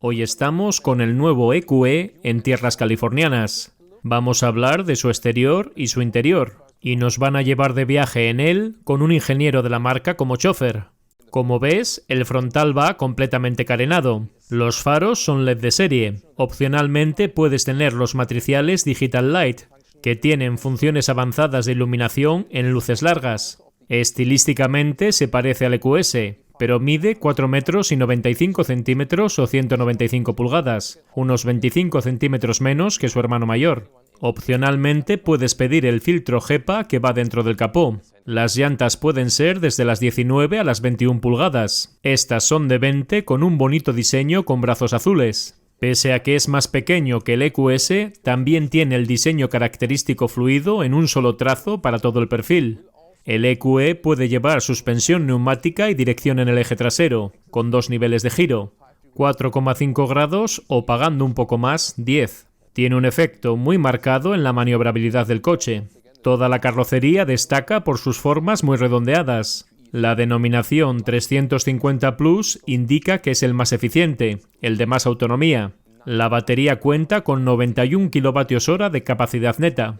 Hoy estamos con el nuevo EQE en tierras californianas. Vamos a hablar de su exterior y su interior, y nos van a llevar de viaje en él con un ingeniero de la marca como chofer. Como ves, el frontal va completamente carenado. Los faros son LED de serie. Opcionalmente puedes tener los matriciales Digital Light, que tienen funciones avanzadas de iluminación en luces largas. Estilísticamente se parece al EQS, pero mide 4 metros y 95 centímetros o 195 pulgadas, unos 25 centímetros menos que su hermano mayor. Opcionalmente puedes pedir el filtro GEPA que va dentro del capó. Las llantas pueden ser desde las 19 a las 21 pulgadas. Estas son de 20 con un bonito diseño con brazos azules. Pese a que es más pequeño que el EQS, también tiene el diseño característico fluido en un solo trazo para todo el perfil. El EQE puede llevar suspensión neumática y dirección en el eje trasero, con 2 niveles de giro, 4,5 grados o pagando un poco más, 10. Tiene un efecto muy marcado en la maniobrabilidad del coche. Toda la carrocería destaca por sus formas muy redondeadas. La denominación 350 Plus indica que es el más eficiente, el de más autonomía. La batería cuenta con 91 kWh de capacidad neta.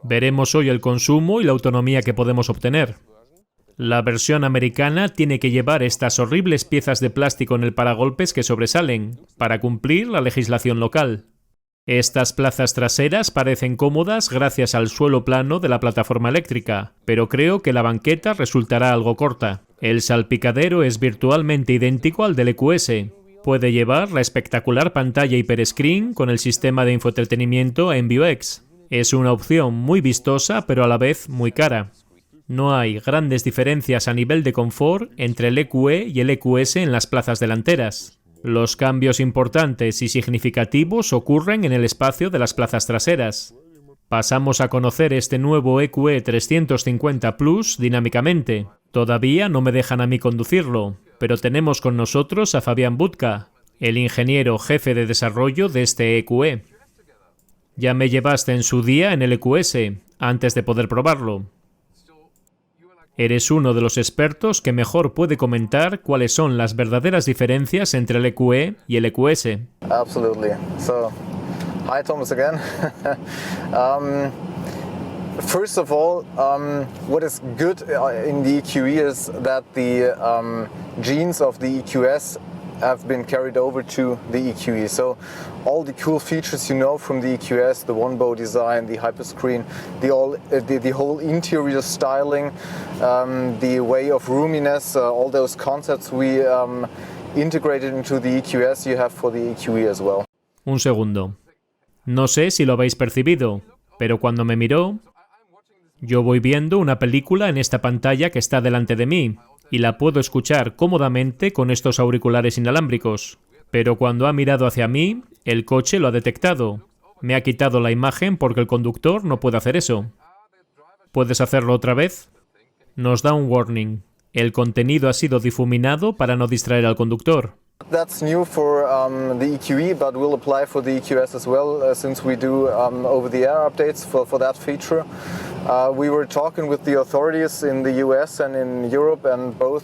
Veremos hoy el consumo y la autonomía que podemos obtener. La versión americana tiene que llevar estas horribles piezas de plástico en el paragolpes que sobresalen, para cumplir la legislación local. Estas plazas traseras parecen cómodas gracias al suelo plano de la plataforma eléctrica, pero creo que la banqueta resultará algo corta. El salpicadero es virtualmente idéntico al del EQS. Puede llevar la espectacular pantalla HyperScreen con el sistema de infoentretenimiento MBUX. Es una opción muy vistosa pero a la vez muy cara. No hay grandes diferencias a nivel de confort entre el EQE y el EQS en las plazas delanteras. Los cambios importantes y significativos ocurren en el espacio de las plazas traseras. Pasamos a conocer este nuevo EQE 350 Plus dinámicamente. Todavía no me dejan a mí conducirlo, pero tenemos con nosotros a Fabián Budka, el ingeniero jefe de desarrollo de este EQE. Ya me llevaste en su día en el EQS, antes de poder probarlo. Eres uno de los expertos que mejor puede comentar cuáles son las verdaderas diferencias entre el EQE y el EQS. Absolutely. So, hi Thomas again. First of all, what is good in the EQE is that the genes of the EQS have been carried over to the EQE. So all the cool features you know from the EQS, the one-bow design, the hyperscreen, the whole interior styling, the way of roominess, all those concepts we integrated into the EQS you have for the EQE as well. Un segundo. No sé si lo habéis percibido, pero cuando me miró, yo voy viendo una película en esta pantalla que está delante de mí, y la puedo escuchar cómodamente con estos auriculares inalámbricos. Pero cuando ha mirado hacia mí, el coche lo ha detectado. Me ha quitado la imagen porque el conductor no puede hacer eso. ¿Puedes hacerlo otra vez? Nos da un warning. El contenido ha sido difuminado para no distraer al conductor. That's new for the EQE, but will apply for the EQS as well, since we do over-the-air updates for that feature. We were talking with the authorities in the US and in Europe, and both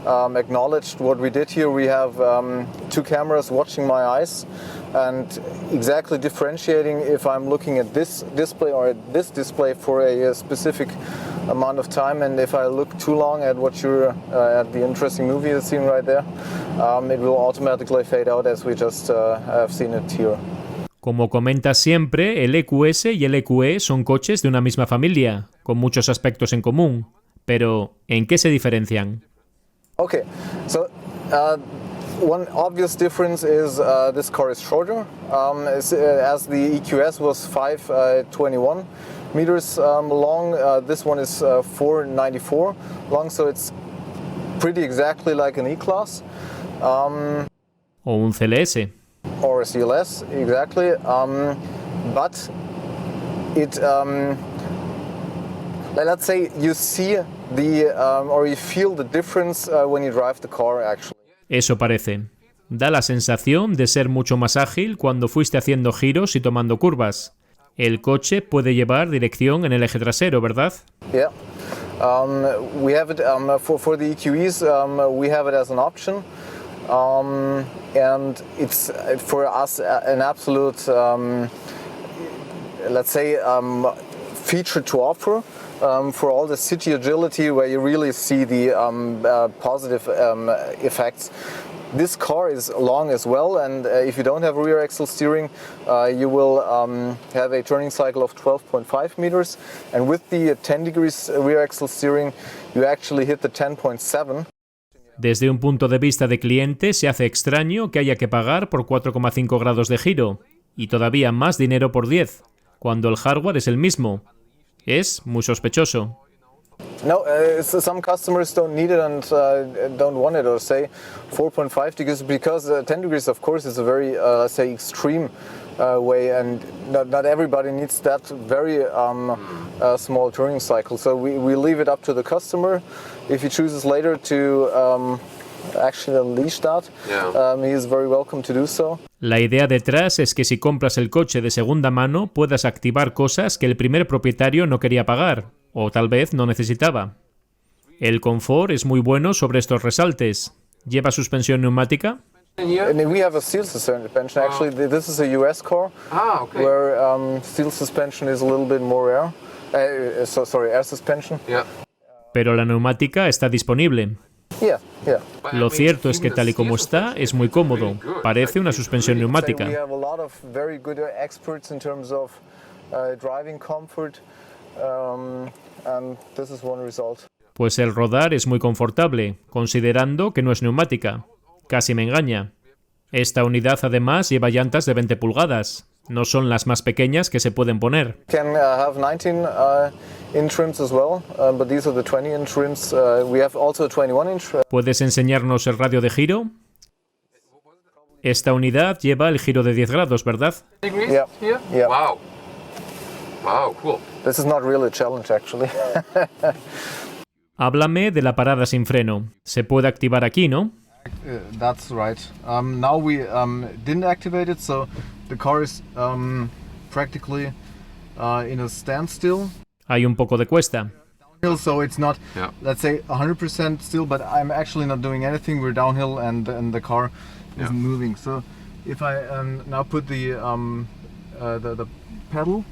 acknowledged what we did here. We have 2 cameras watching my eyes and exactly differentiating if I'm looking at this display or at this display for a specific amount of time, and if I look too long at what you're at the interesting movie you're seeing right there, it will automatically fade out as we just have seen it here. Como comenta siempre, el EQS y el EQE son coches de una misma familia, con muchos aspectos en común. Pero, ¿en qué se diferencian? Okay, so one obvious difference is this car is shorter, as the EQS was 521 meters long, this one is 494 long, so it's pretty exactly like an E-Class. O un CLS. Or a CLS, exactly, but it, let's say you see or you feel the difference when you drive the car actually. Eso parece. Da la sensación de ser mucho más ágil cuando fuiste haciendo giros y tomando curvas. El coche puede llevar dirección en el eje trasero, ¿verdad? Yeah. We have it for the EQEs. We have it as an option. and it's for us an absolute, let's say, feature to offer for all the city agility, where you really see the positive effects. This car is long as well, and if you don't have rear axle steering, you will have a turning cycle of 12.5 meters, and with the 10 degrees rear axle steering, you actually hit the 10.7. Desde un punto de vista de cliente, se hace extraño que haya que pagar por 4,5 grados de giro, y todavía más dinero por 10, cuando el hardware es el mismo. Es muy sospechoso. No, some customers don't need it and don't want it, or say 4.5 degrees, because 10 degrees, of course, is a very, let's say, extreme way, and not everybody needs that very small turning cycle. So we leave it up to the customer. If he chooses later to actually unleash that, he is very welcome to do so. La idea detrás es que si compras el coche de segunda mano puedas activar cosas que el primer propietario no quería pagar, o tal vez no necesitaba. El confort es muy bueno sobre estos resaltes. ¿Lleva suspensión neumática? And we have a steel suspension. Actually, this is a US car, where steel suspension is a little bit more rare. Air suspension. Pero la neumática está disponible. Yeah. Lo cierto es que tal y como está, es muy cómodo. Parece una suspensión neumática. We have a lot of very good experts in terms of driving comfort, and this is one result. Pues el rodar es muy confortable, considerando que no es neumática. Casi me engaña. Esta unidad además lleva llantas de 20 pulgadas. No son las más pequeñas que se pueden poner. Can have 19-inch rims as well, but these are the 20-inch rims. We have also 21-inch. ¿Puedes enseñarnos el radio de giro? Esta unidad lleva el giro de 10 grados, ¿verdad? Yeah. Wow, cool. This is not really a challenge, actually. Háblame de la parada sin freno. Se puede activar aquí, ¿no? That's right. Now we didn't activate it, so the car is practically in a standstill. Hay un poco de cuesta. So it's not, let's say, 100% still, but I'm actually not doing anything. We're downhill, and the car isn't moving. So if I now put the pedal,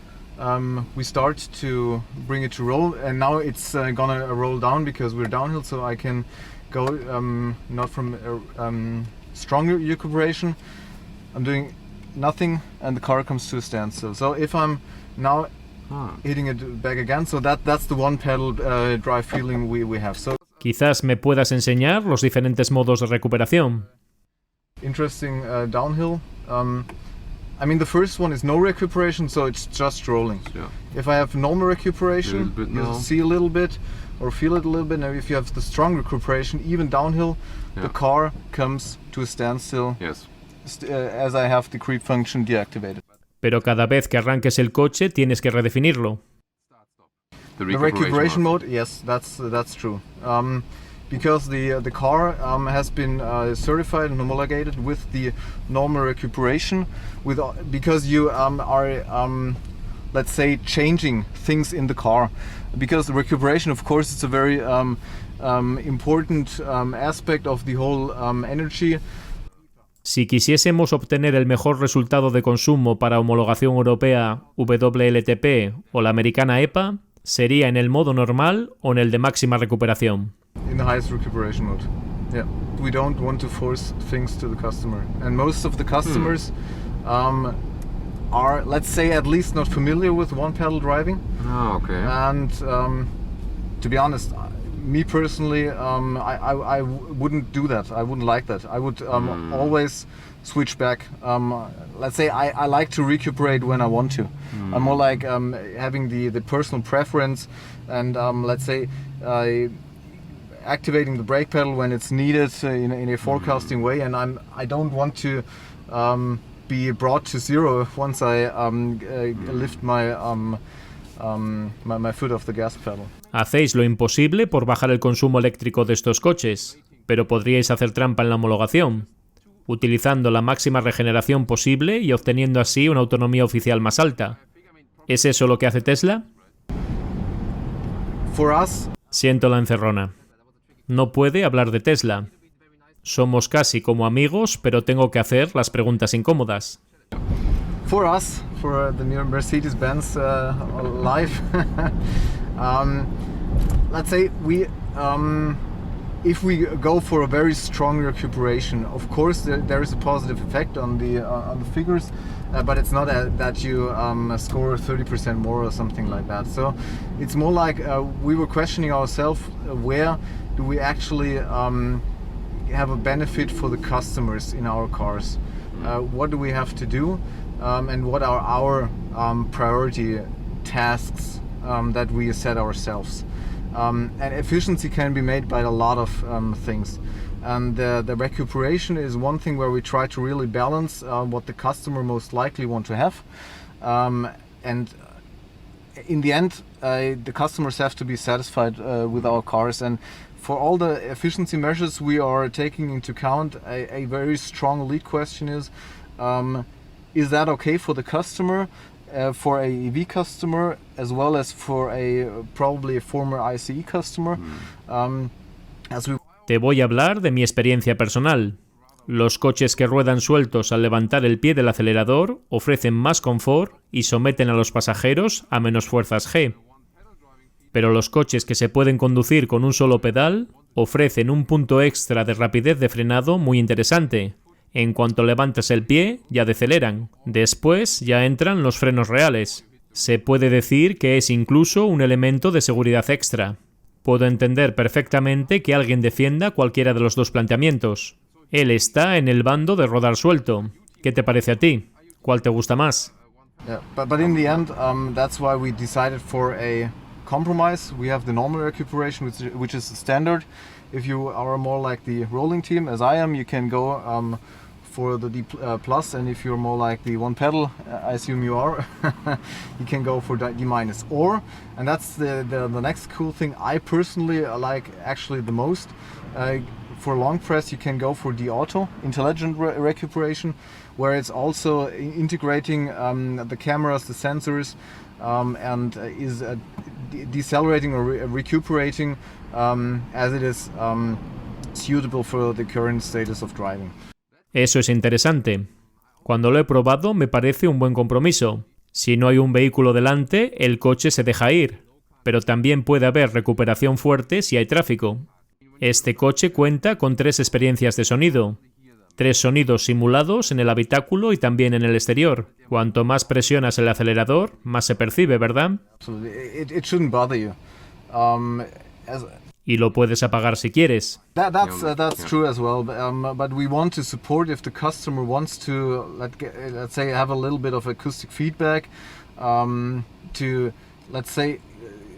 we start to bring it to roll, and now it's gonna roll down because we're downhill. So I can go not from stronger recuperation. I'm doing nothing, and the car comes to a standstill. So if I'm now hitting it back again, so that's the one pedal drive feeling we have. So Quizás me puedas enseñar los diferentes modos de recuperación. Interesting downhill. I mean, the first one is no recuperation, so it's just rolling. If I have normal recuperation, you'll see a little bit or feel it a little bit. Now, if you have the strong recuperation, even downhill, the car comes to a standstill. As I have the creep function deactivated. Pero cada vez que arranques el coche tienes que redefinirlo. The recuperation mode, yes, that's true. Because the car has been certified and homologated with the normal recuperation, because you are, let's say, changing things in the car. Because the recuperation, of course, is a very important aspect of the whole energy. Si quisiésemos obtener el mejor resultado de consumo para homologación europea WLTP o la americana EPA, sería en el modo normal o en el de máxima recuperación. In the highest recuperation mode. Yeah. We don't want to force things to the customer. And most of the customers are, let's say, at least not familiar with one pedal driving. Oh, okay. And to be honest, me personally, I wouldn't do that. I wouldn't like that. I would always switch back. Let's say I like to recuperate when I want to. I'm more like having the personal preference, and let's say activating the brake pedal when it's needed in a forecasting way. And I don't want to be brought to zero once I lift my foot off the gas pedal. Hacéis lo imposible por bajar el consumo eléctrico de estos coches, pero podríais hacer trampa en la homologación, utilizando la máxima regeneración posible y obteniendo así una autonomía oficial más alta. ¿Es eso lo que hace Tesla? For us, Siento la encerrona. No puede hablar de Tesla. Somos casi como amigos, pero tengo que hacer las preguntas incómodas. For us, for the new Mercedes Benz life, let's say if we go for a very strong recuperation, of course there is a positive effect on the figures, but it's not that you score 30% more or something like that. So it's more like we were questioning ourselves, where do we actually have a benefit for the customers in our cars? What do we have to do, and what are our priority tasks that we set ourselves? And efficiency can be made by a lot of things. And the recuperation is one thing where we try to really balance what the customer most likely want to have. And in the end, the customers have to be satisfied with our cars. And for all the efficiency measures we are taking into account, a very strong lead question is that okay for the customer? For a EV customer, as well as for probably a former ICE customer. Te voy a hablar de mi experiencia personal. Los coches que ruedan sueltos al levantar el pie del acelerador ofrecen más confort y someten a los pasajeros a menos fuerzas G. Pero los coches que se pueden conducir con un solo pedal ofrecen un punto extra de rapidez de frenado muy interesante. En cuanto levantas el pie, ya deceleran. Después ya entran los frenos reales. Se puede decir que es incluso un elemento de seguridad extra. Puedo entender perfectamente que alguien defienda cualquiera de los dos planteamientos. Él está en el bando de rodar suelto. ¿Qué te parece a ti? ¿Cuál te gusta más? Yeah, but in the end, that's why we decided for a compromise. We have the normal recuperation, which is standard. If you are more like the rolling team, as I am, you can go for the D plus, and if you're more like the one pedal, I assume you are, you can go for D minus. Or, and that's the next cool thing I personally like actually the most, for long press you can go for the auto, intelligent recuperation, where it's also integrating the cameras, the sensors, and is decelerating or recuperating as it is suitable for the current status of driving. Eso es interesante. Cuando lo he probado me parece un buen compromiso. Si no hay un vehículo delante, el coche se deja ir. Pero también puede haber recuperación fuerte si hay tráfico. Este coche cuenta con 3 experiencias de sonido. 3 sonidos simulados en el habitáculo y también en el exterior. Cuanto más presionas el acelerador, más se percibe, ¿verdad? It shouldn't bother you. Y lo puedes apagar si quieres. That's true as well. But we want to support if the customer wants to, let's say, have a little bit of acoustic feedback, to, let's say,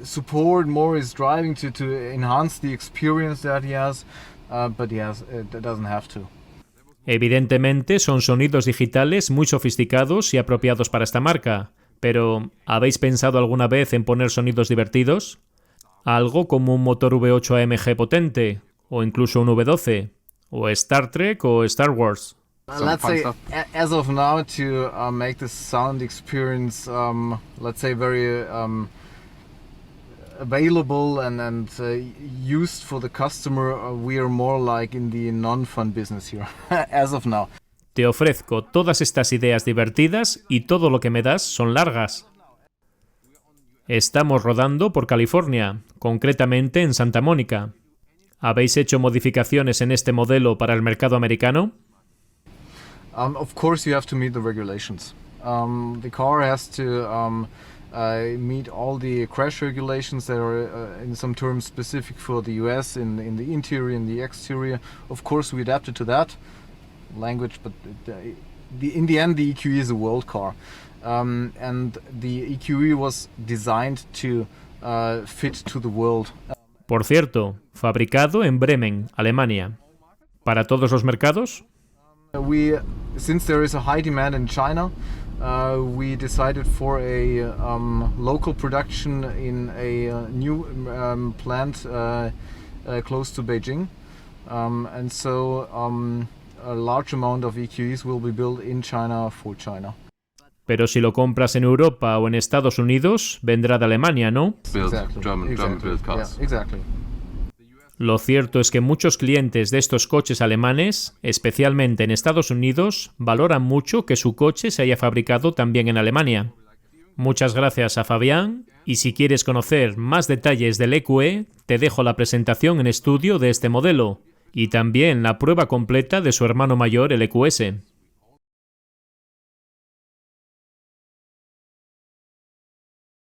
support more his driving to enhance the experience that he has. But it doesn't have to. Evidentemente son sonidos digitales muy sofisticados y apropiados para esta marca. Pero, ¿habéis pensado alguna vez en poner sonidos divertidos? Algo como un motor V8 AMG potente, o incluso un V12, o Star Trek o Star Wars. Let's say, as of now, to make the sound experience, let's say, very available and used for the customer, we are more like in the non-fun business here, as of now. Te ofrezco todas estas ideas divertidas y todo lo que me das son largas. Estamos rodando por California, concretamente en Santa Mónica. ¿Habéis hecho modificaciones en este modelo para el mercado americano? Of course, you have to meet the regulations. The car has to meet all the crash regulations that are, in some terms, specific for the US in the interior and the exterior. Of course, we adapted to that language, but in the end, the EQE is a world car. And the EQE was designed to fit to the world. Por cierto, fabricado en Bremen, Alemania. ¿Para todos los mercados? Since there is a high demand in China, we decided for a local production in a new plant close to Beijing. And so a large amount of EQEs will be built in China for China. Pero si lo compras en Europa o en Estados Unidos, vendrá de Alemania, ¿no? Exactly. Lo cierto es que muchos clientes de estos coches alemanes, especialmente en Estados Unidos, valoran mucho que su coche se haya fabricado también en Alemania. Muchas gracias a Fabián, y si quieres conocer más detalles del EQE, te dejo la presentación en estudio de este modelo, y también la prueba completa de su hermano mayor, el EQS.